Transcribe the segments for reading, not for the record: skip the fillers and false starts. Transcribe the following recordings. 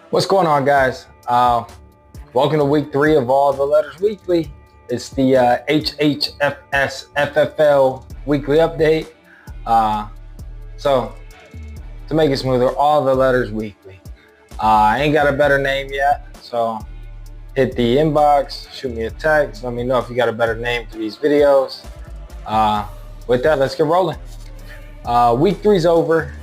What's going on, guys? Welcome to week 3 of All the Letters Weekly. It's the HHFSFFL weekly update. So to make it smoother, All the Letters Weekly. I ain't got a better name yet, so hit the inbox, shoot me a text, let me know if you got a better name for these videos. With that, let's get rolling. Week 3's over.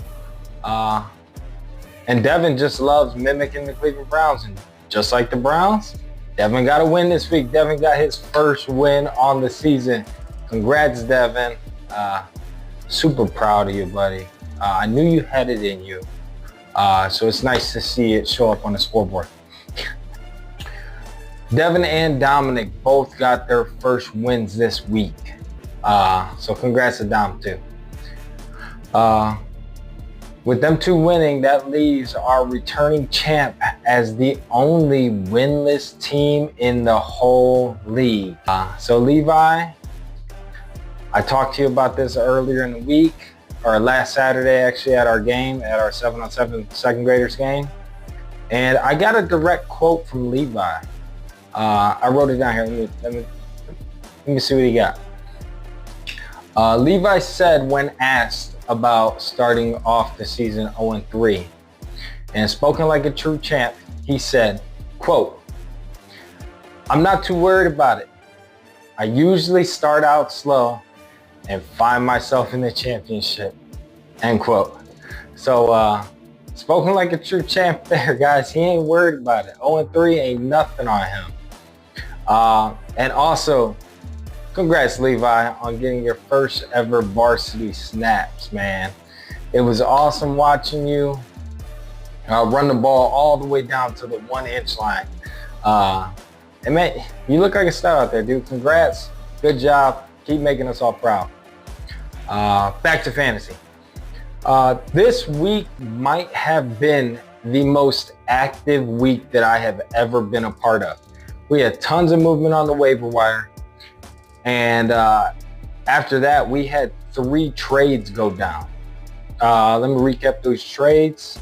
And Devin just loves mimicking the Cleveland Browns. And just like the Browns, Devin got a win this week. Devin got his first win on the season. Congrats, Devin. Super proud of you, buddy. I knew you had it in you. So it's nice to see it show up on the scoreboard. Devin and Dominic both got their first wins this week. So congrats to Dom, too. With them two winning, that leaves our returning champ as the only winless team in the whole league. So Levi, I talked to you about this earlier in the week, or last Saturday actually, at our game, at our 7-on-7 second graders game. And I got a direct quote from Levi. I wrote it down here. Let me see what he got. Levi said when asked about starting off the season 0-3, and spoken like a true champ, he said, quote, "I'm not too worried about it. I usually start out slow and find myself in the championship," end quote. So spoken like a true champ there, guys. He ain't worried about it. 0-3 ain't nothing on him. And also, congrats, Levi, on getting your first ever varsity snaps, man. It was awesome watching you run the ball all the way down to the 1-inch line. And man, you look like a star out there, dude. Congrats. Good job. Keep making us all proud. Back to fantasy. This week might have been the most active week that I have ever been a part of. We had tons of movement on the waiver wire. And after that, we had 3 trades go down. Let me recap those trades.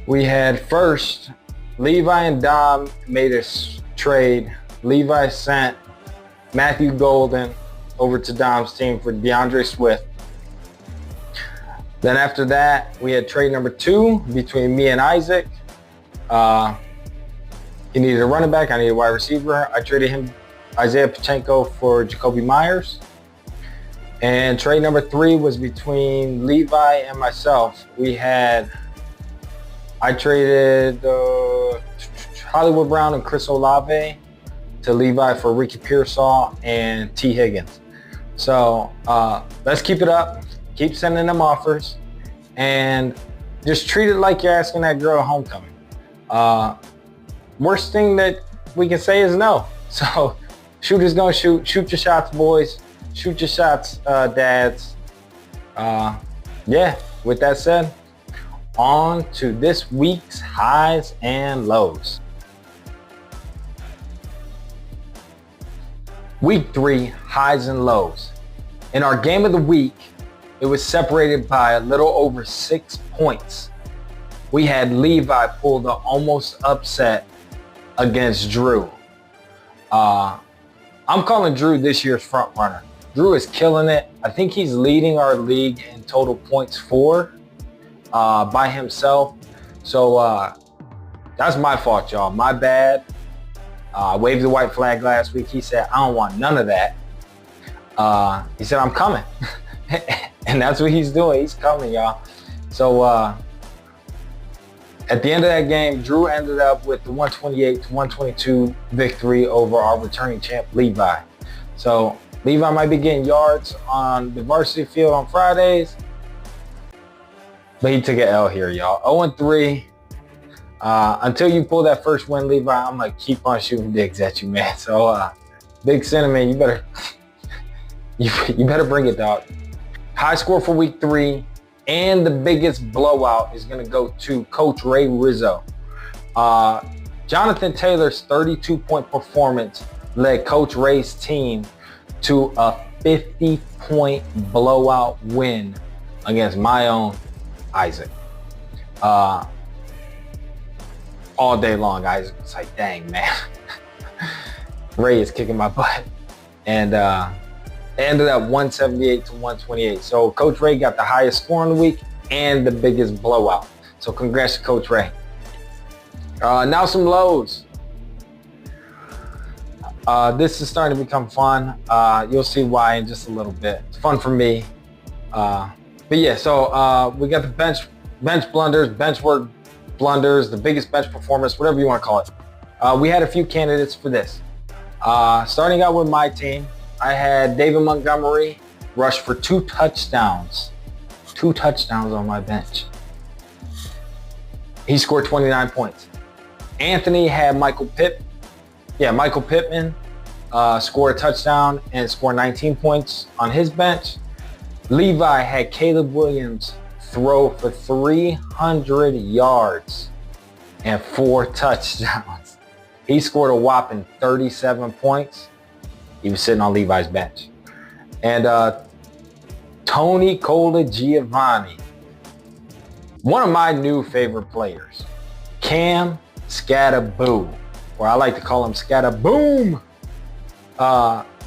We had first, Levi and Dom made a trade. Levi sent Matthew Golden over to Dom's team for DeAndre Swift. Then after that, we had trade number 2 between me and Isaac. He needed a running back. I needed a wide receiver. I traded him Isaiah Pachenko for Jacoby Myers. And trade number 3 was between Levi and myself. I traded Hollywood Brown and Chris Olave to Levi for Ricky Pearsall and T. Higgins. So let's keep it up. Keep sending them offers. And just treat it like you're asking that girl homecoming. Worst thing that we can say is no. So shooters gonna shoot. Shoot your shots, boys. Shoot your shots, dads. Yeah, with that said, on to this week's highs and lows. Week 3, highs and lows. In our game of the week, it was separated by a little over 6 points. We had Levi pull the almost upset against Drew. I'm calling Drew this year's front runner. Drew is killing it. I think he's leading our league in total points for by himself. So that's my fault, y'all. My bad. I waved the white flag last week. He said, I don't want none of that. He said, I'm coming. And that's what he's doing. He's coming, y'all. So at the end of that game, Drew ended up with the 128-122 victory over our returning champ, Levi. So Levi might be getting yards on the varsity field on Fridays, but he took an L here, y'all. 0-3. Until you pull that first win, Levi, I'm going to keep on shooting digs at you, man. So Big Cinnamon, you better you better bring it, dog. High score for week 3. And the biggest blowout is going to go to Coach Ray Rizzo. Jonathan Taylor's 32-point performance led Coach Ray's team to a 50-point blowout win against my own Isaac. all day long, guys. It's like, dang, man. Ray is kicking my butt. And it ended up 178 to 128. So Coach Ray got the highest score in the week and the biggest blowout. So congrats to Coach Ray. Now some lows. This is starting to become fun. You'll see why in just a little bit. It's fun for me. But yeah, so we got the bench blunders, bench work blunders, the biggest bench performance, whatever you want to call it. We had a few candidates for this. Starting out with my team, I had David Montgomery rush for 2 touchdowns. 2 touchdowns on my bench. He scored 29 points. Anthony had Michael Pittman scored a touchdown and scored 19 points on his bench. Levi had Caleb Williams throw for 300 yards and 4 touchdowns. He scored a whopping 37 points. He was sitting on Levi's bench. And Tony Colagiovanni, one of my new favorite players, Cam Scataboo, or I like to call him Scataboom.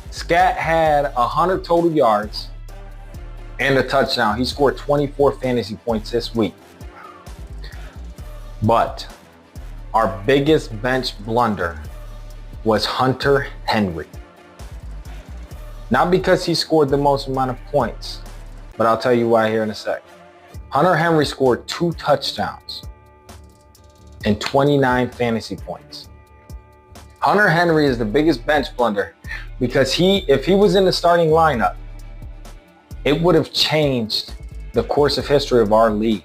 Scat had 100 total yards and a touchdown. He scored 24 fantasy points this week. But our biggest bench blunder was Hunter Henry. Not because he scored the most amount of points, but I'll tell you why here in a sec. Hunter Henry scored 2 touchdowns and 29 fantasy points. Hunter Henry is the biggest bench blunder because if he was in the starting lineup, it would have changed the course of history of our league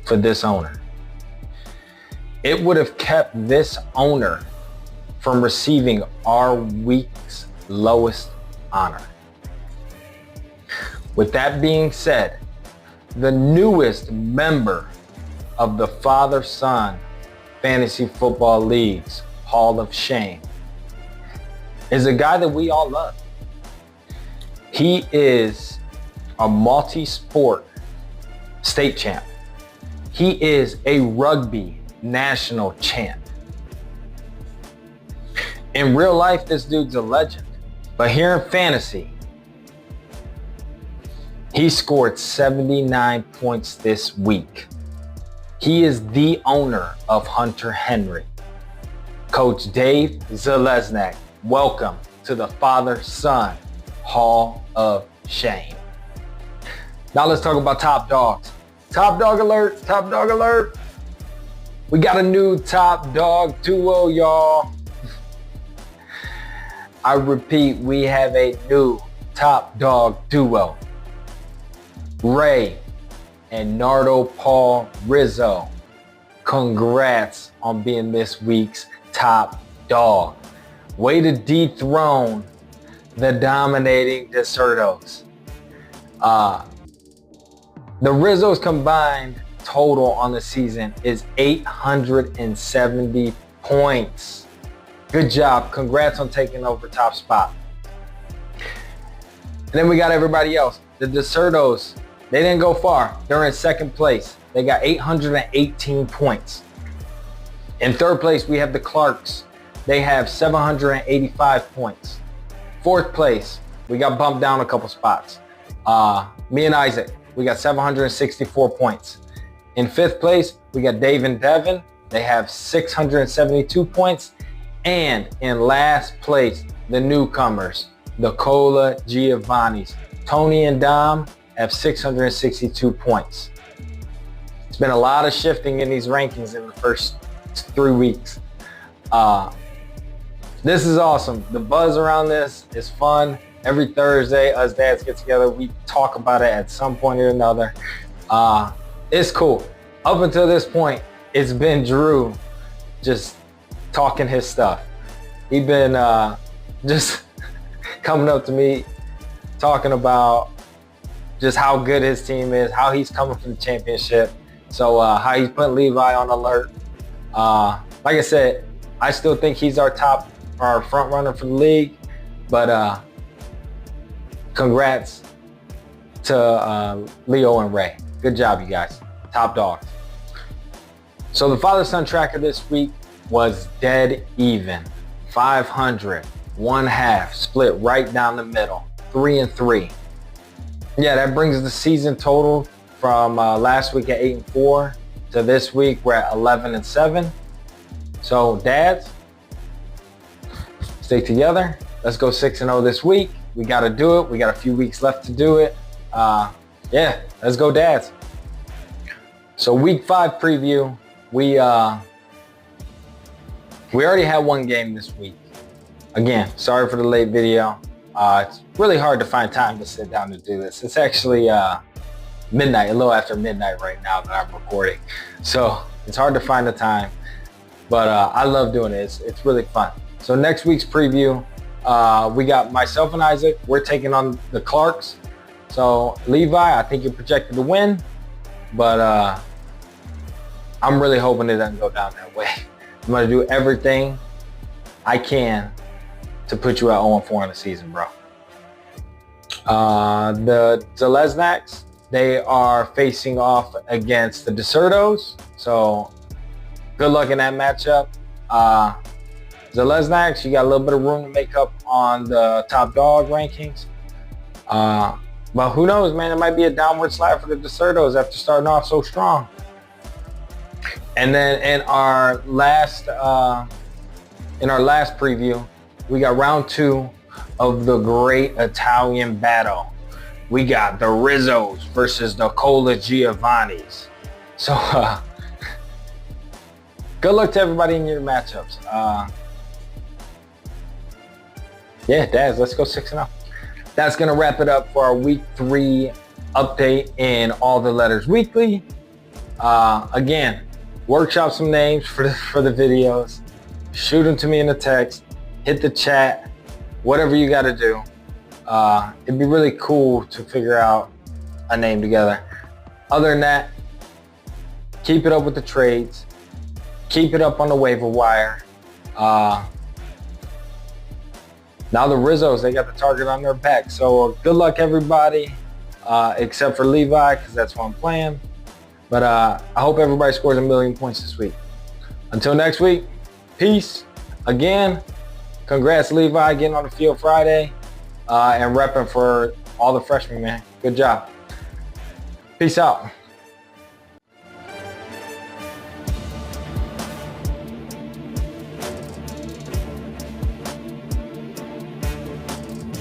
for this owner. It would have kept this owner from receiving our week's lowest honor. With that being said, the newest member of the Father-Son Fantasy Football League's Hall of Shame is a guy that we all love. He is a multi-sport state champ. He is a rugby national champ. In real life, this dude's a legend. But here in fantasy, he scored 79 points this week. He is the owner of Hunter Henry. Coach Dave Zalesnik, welcome to the Father-Son Hall of Shame. Now let's talk about top dogs. Top dog alert, top dog alert. We got a new top dog duo, y'all. I repeat, we have a new top dog duo. Ray and Nardo Paul Rizzo. Congrats on being this week's top dog. Way to dethrone the dominating Desertos. The Rizzo's combined total on the season is 870 points. Good job. Congrats on taking over top spot. And then we got everybody else. The Desertos, they didn't go far. They're in second place. They got 818 points. In third place, we have the Clarks. They have 785 points. Fourth place, we got bumped down a couple spots. Me and Isaac, we got 764 points. In fifth place, we got Dave and Devin. They have 672 points. And in last place, the newcomers, the Colagiovannis. Tony and Dom have 662 points. It's been a lot of shifting in these rankings in the first 3 weeks. This is awesome. The buzz around this is fun. Every Thursday, us dads get together. We talk about it at some point or another. It's cool. Up until this point, it's been Drew just talking his stuff. He been just coming up to me, talking about just how good his team is, how he's coming for the championship. So how he's putting Levi on alert. Like I said, I still think he's our front runner for the league. But congrats to Leo and Ray. Good job, you guys. Top dogs. So the father-son tracker this week was dead even. 500, 1/2, split right down the middle, 3-3. Yeah, that brings the season total from last week at 8-4 to this week we're at 11-7. So dads, stick together. Let's go 6-0 this week. We got to do it. We got a few weeks left to do it. Yeah, let's go dads. So week 5 preview. We already had one game this week. Again, sorry for the late video. It's really hard to find time to sit down to do this. It's actually midnight, a little after midnight right now that I'm recording. So it's hard to find the time, but I love doing it. It's really fun. So next week's preview, we got myself and Isaac. We're taking on the Clarks. So Levi, I think you're projected to win, but I'm really hoping it doesn't go down that way. I'm going to do everything I can to put you at 0-4 in the season, bro. The Zeleznaks, they are facing off against the Desertos. So good luck in that matchup. Zeleznaks, you got a little bit of room to make up on the top dog rankings. But who knows, man? It might be a downward slide for the Desertos after starting off so strong. And then in our last preview, we got round 2 of the great Italian battle. We got the Rizzos versus the Cola Giovannis. So good luck to everybody in your matchups. Yeah, dads, let's go 6-0. That's gonna wrap it up for our week 3 update in All the Letters Weekly. Again, workshop some names for the videos. Shoot them to me in the text. Hit the chat. Whatever you got to do. It'd be really cool to figure out a name together. Other than that, keep it up with the trades. Keep it up on the waiver wire. Now the Rizzos, they got the target on their back. So good luck, everybody, except for Levi, because that's what I'm playing. But I hope everybody scores 1,000,000 points this week. Until next week, peace. Again, congrats Levi getting on the field Friday and repping for all the freshmen, man. Good job. Peace out.